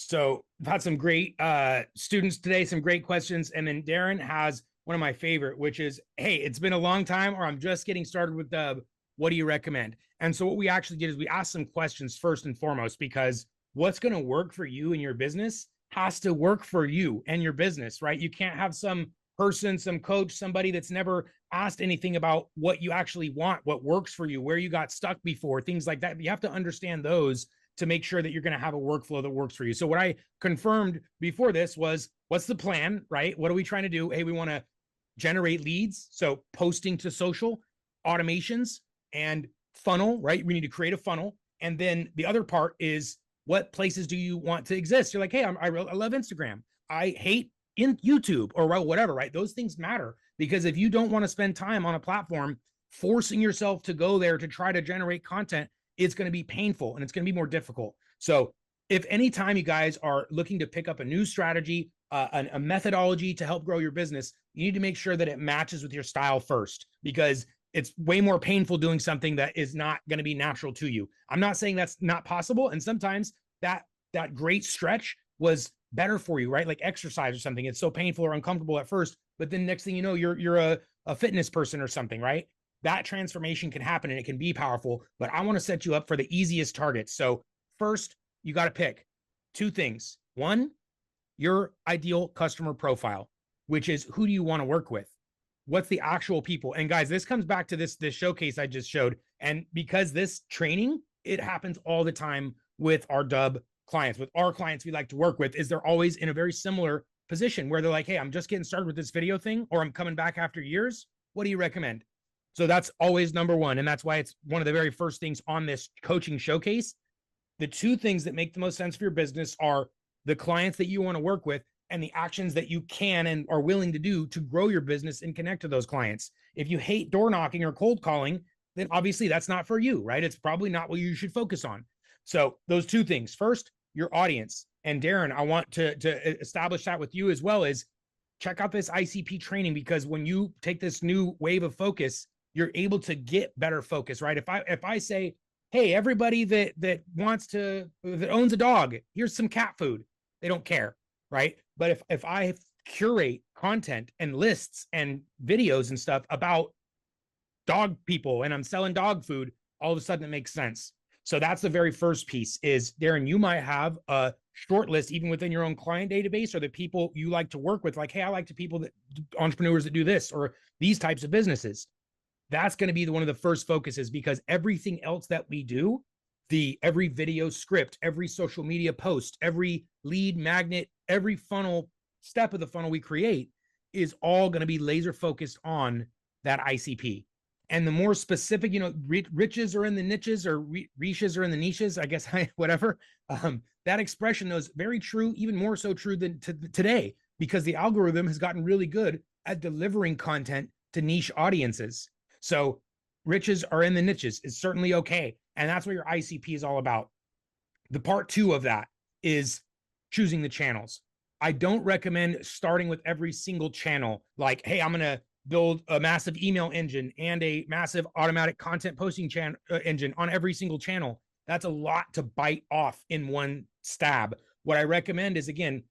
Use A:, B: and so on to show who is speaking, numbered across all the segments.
A: So I've had some great students today, some great questions. And then Darren has one of my favorite, which is, hey, it's been a long time, or I'm just getting started with Dubb. What do you recommend? And so what we actually did is we asked some questions first and foremost, because what's going to work for you and your business has to work for you and your business, right? You can't have some person, some coach, somebody that's never asked anything about what you actually want, what works for you, where you got stuck before, things like that. You have to understand those to make sure that you're going to have a workflow that works for you. So what I confirmed before this was, what's the plan, right? What are we trying to do? Hey, we want to generate leads. So posting to social, automations, and funnel, right? We need to create a funnel. And then the other part is, what places do you want to exist? You're like, hey, I love Instagram. I hate in YouTube or whatever, right? Those things matter, because if you don't want to spend time on a platform forcing yourself to go there to try to generate content, it's going to be painful and it's going to be more difficult. So if any time you guys are looking to pick up a new strategy, a methodology to help grow your business, you need to make sure that it matches with your style first, because it's way more painful doing something that is not going to be natural to you. I'm not saying that's not possible. And sometimes that great stretch was better for you, right? Like exercise or something. It's so painful or uncomfortable at first, but then next thing you know, you're a fitness person or something, right? That transformation can happen and it can be powerful, but I want to set you up for the easiest targets. So first, you got to pick two things. One, your ideal customer profile, which is, who do you want to work with? What's the actual people? And guys, this comes back to this showcase I just showed. And because this training, it happens all the time with our Dubb clients, with our clients we like to work with, is they're always in a very similar position where they're like, hey, I'm just getting started with this video thing, or I'm coming back after years. What do you recommend? So that's always number one. And that's why it's one of the very first things on this coaching showcase. The two things that make the most sense for your business are the clients that you want to work with and the actions that you can and are willing to do to grow your business and connect to those clients. If you hate door knocking or cold calling, then obviously that's not for you, right? It's probably not what you should focus on. So those two things. First, your audience. And Darren, I want to establish that with you as well, is check out this ICP training, because when you take this new wave of focus, you're able to get better focus, right? If I say, hey, everybody that owns a dog, here's some cat food, they don't care, right? But if I curate content and lists and videos and stuff about dog people and I'm selling dog food, all of a sudden it makes sense. So that's the very first piece. Is, Darren, you might have a short list even within your own client database, or the people you like to work with, like, hey, I like to people that entrepreneurs that do this or these types of businesses. That's going to be one of the first focuses, because everything else that we do, every video script, every social media post, every lead magnet, every funnel step of the funnel we create is all going to be laser focused on that ICP. And the more specific, riches are in the niches, or riches are in the niches, I guess, whatever. That expression is very true, even more so true than today, because the algorithm has gotten really good at delivering content to niche audiences. So riches are in the niches is certainly okay. And that's what your ICP is all about. The part two of that is choosing the channels. I don't recommend starting with every single channel. Like, hey, I'm going to build a massive email engine and a massive automatic content posting engine on every single channel. That's a lot to bite off in one stab. What I recommend is, again,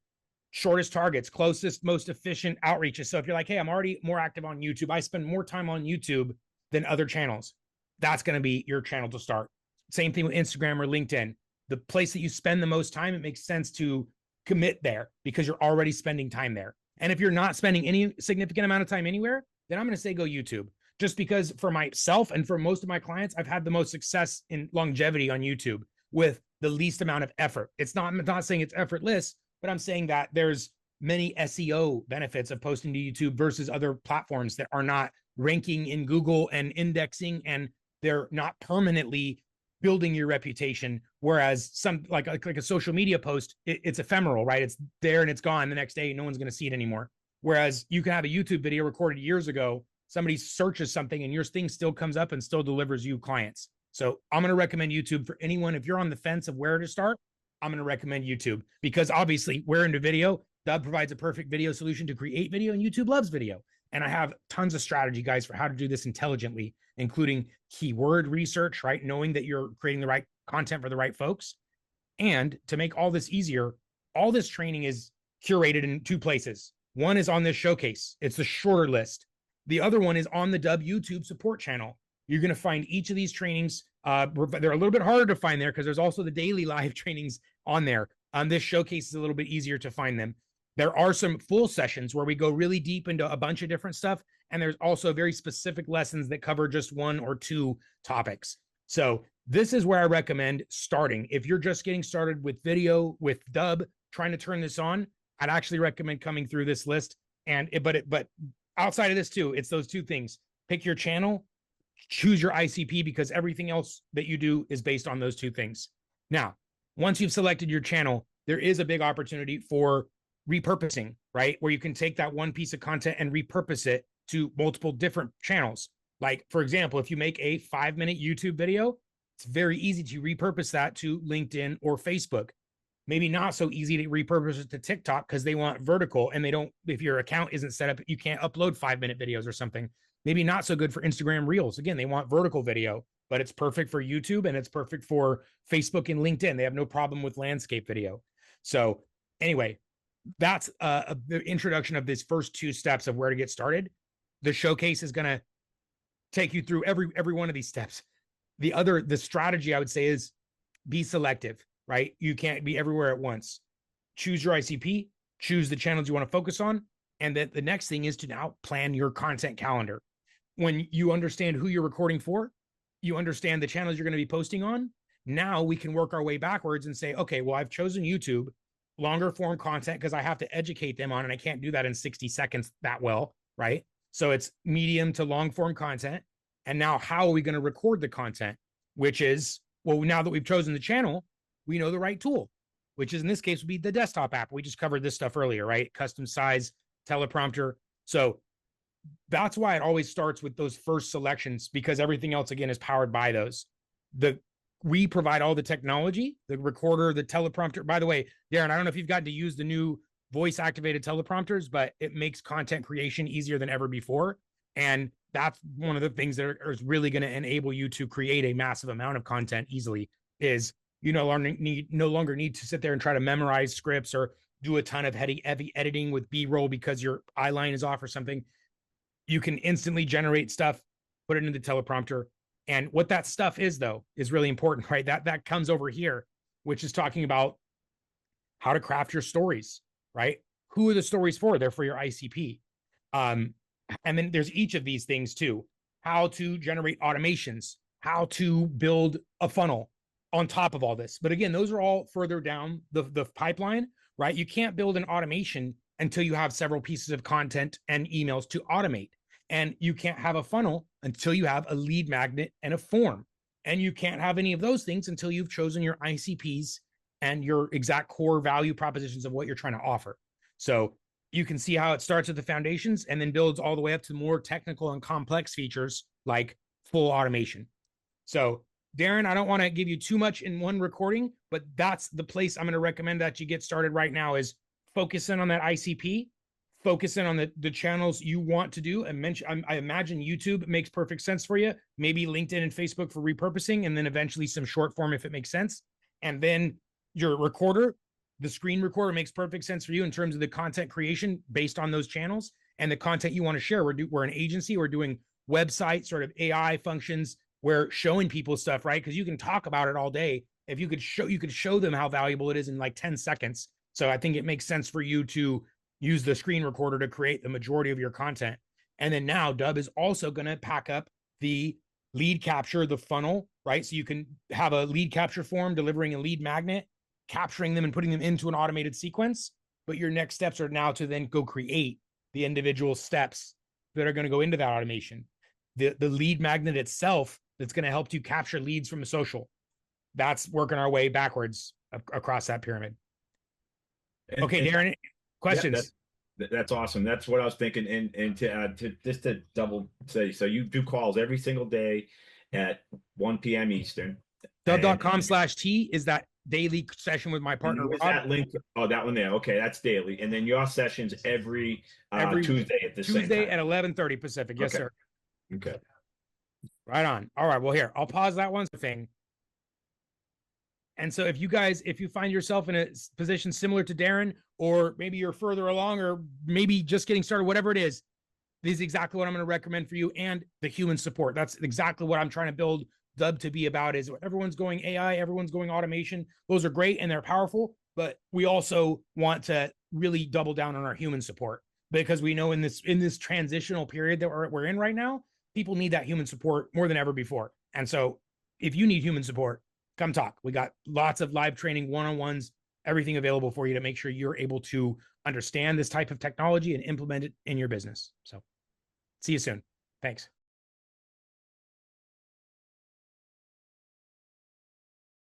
A: shortest targets, closest, most efficient outreaches. So if you're like, hey, I'm already more active on YouTube, I spend more time on YouTube than other channels, that's going to be your channel to start. Same thing with Instagram or LinkedIn. The place that you spend the most time, it makes sense to commit there because you're already spending time there. And if you're not spending any significant amount of time anywhere, then I'm going to say go YouTube. Just because for myself and for most of my clients, I've had the most success in longevity on YouTube with the least amount of effort. I'm not saying it's effortless, but I'm saying that there's many SEO benefits of posting to YouTube versus other platforms that are not ranking in Google and indexing, and they're not permanently building your reputation. Whereas some like a social media post, it's ephemeral, right? It's there and it's gone the next day. No one's going to see it anymore. Whereas you can have a YouTube video recorded years ago, somebody searches something and your thing still comes up and still delivers you clients. So I'm going to recommend YouTube for anyone. If you're on the fence of where to start, I'm going to recommend YouTube, because obviously we're into video. Dubb provides a perfect video solution to create video, and YouTube loves video. And I have tons of strategy, guys, for how to do this intelligently, including keyword research, right? Knowing that you're creating the right content for the right folks. And to make all this easier, all this training is curated in two places. One is on this showcase. It's the shorter list. The other one is on the Dubb YouTube support channel. You're going to find each of these trainings. They're a little bit harder to find there because there's also the daily live trainings on there. This showcase is a little bit easier to find them. There are some full sessions where we go really deep into a bunch of different stuff. And there's also very specific lessons that cover just one or two topics. So this is where I recommend starting. If you're just getting started with video, with Dubb, trying to turn this on, I'd actually recommend coming through this list. But outside of this too, it's those two things. Pick your channel, choose your ICP, because everything else that you do is based on those two things. Now, once you've selected your channel, there is a big opportunity for repurposing, right? Where you can take that one piece of content and repurpose it to multiple different channels. Like, for example, if you make a 5-minute YouTube video, it's very easy to repurpose that to LinkedIn or Facebook. Maybe not so easy to repurpose it to TikTok because they want vertical and they don't, if your account isn't set up, you can't upload 5-minute videos or something. Maybe not so good for Instagram Reels. Again, they want vertical video, but it's perfect for YouTube and it's perfect for Facebook and LinkedIn. They have no problem with landscape video. So anyway, that's the introduction of these first two steps of where to get started. The showcase is going to take you through every one of these steps. The strategy I would say is be selective, right? You can't be everywhere at once. Choose your ICP, choose the channels you want to focus on. And then the next thing is to now plan your content calendar. When you understand who you're recording for, you understand the channels you're going to be posting on. Now we can work our way backwards and say, okay, well, I've chosen YouTube, longer form content, because I have to educate them on, and I can't do that in 60 seconds that well, right? So it's medium to long form content. And now how are we going to record the content? Which is, well, now that we've chosen the channel, we know the right tool, which is in this case would be the desktop app. We just covered this stuff earlier, right? Custom size, teleprompter. So that's why it always starts with those first selections, because everything else, again, is powered by those. We provide all the technology, the recorder, the teleprompter. By the way, Darren, I don't know if you've gotten to use the new voice activated teleprompters, but it makes content creation easier than ever before. And that's one of the things that is really going to enable you to create a massive amount of content easily. Is you no longer need to sit there and try to memorize scripts or do a ton of heavy editing with B-roll because your eye line is off or something. You can instantly generate stuff, put it into the teleprompter. And what that stuff is, though, is really important, right? That comes over here, which is talking about how to craft your stories, right? Who are the stories for? They're for your ICP. And then there's each of these things too. How to generate automations, how to build a funnel on top of all this. But again, those are all further down the pipeline, right? You can't build an automation until you have several pieces of content and emails to automate. And you can't have a funnel until you have a lead magnet and a form. And you can't have any of those things until you've chosen your ICPs and your exact core value propositions of what you're trying to offer. So you can see how it starts with the foundations and then builds all the way up to more technical and complex features like full automation. So Darren, I don't want to give you too much in one recording, but that's the place I'm going to recommend that you get started right now is focus in on that ICP, focus in on the channels you want to do. I imagine YouTube makes perfect sense for you. Maybe LinkedIn and Facebook for repurposing, and then eventually some short form if it makes sense. And then your recorder, the screen recorder makes perfect sense for you in terms of the content creation based on those channels and the content you want to share. We're an agency. We're doing website sort of AI functions. We're showing people stuff, right? Because you can talk about it all day. If you could show them how valuable it is in like 10 seconds. So I think it makes sense for you to use the screen recorder to create the majority of your content. And then now Dubb is also going to pack up the lead capture, the funnel, right? So you can have a lead capture form delivering a lead magnet, capturing them and putting them into an automated sequence. But your next steps are now to then go create the individual steps that are going to go into that automation. The lead magnet itself that's going to help you capture leads from a social. That's working our way backwards across that pyramid. Okay, Darren, questions?
B: Yeah, that's awesome. That's what I was thinking. And to just to double say, so you do calls every single day at 1 p.m. Eastern.
A: Dubb.com/T is that daily session with my partner.
B: Rob. That link? Oh, that one there. Okay, that's daily. And then your sessions every Tuesday at the same time.
A: Tuesday at 11:30 Pacific. Yes, sir.
B: Okay.
A: Right on. All right. Well, here, I'll pause that one thing. And so if you find yourself in a position similar to Darren, or maybe you're further along, or maybe just getting started, whatever it is, this is exactly what I'm going to recommend for you. And the human support. That's exactly what I'm trying to build Dubb to be about. Is everyone's going AI, everyone's going automation. Those are great and they're powerful, but we also want to really double down on our human support, because we know in this transitional period that we're in right now, people need that human support more than ever before. And so if you need human support, come talk. We got lots of live training, one-on-ones, everything available for you to make sure you're able to understand this type of technology and implement it in your business. So see you soon. Thanks.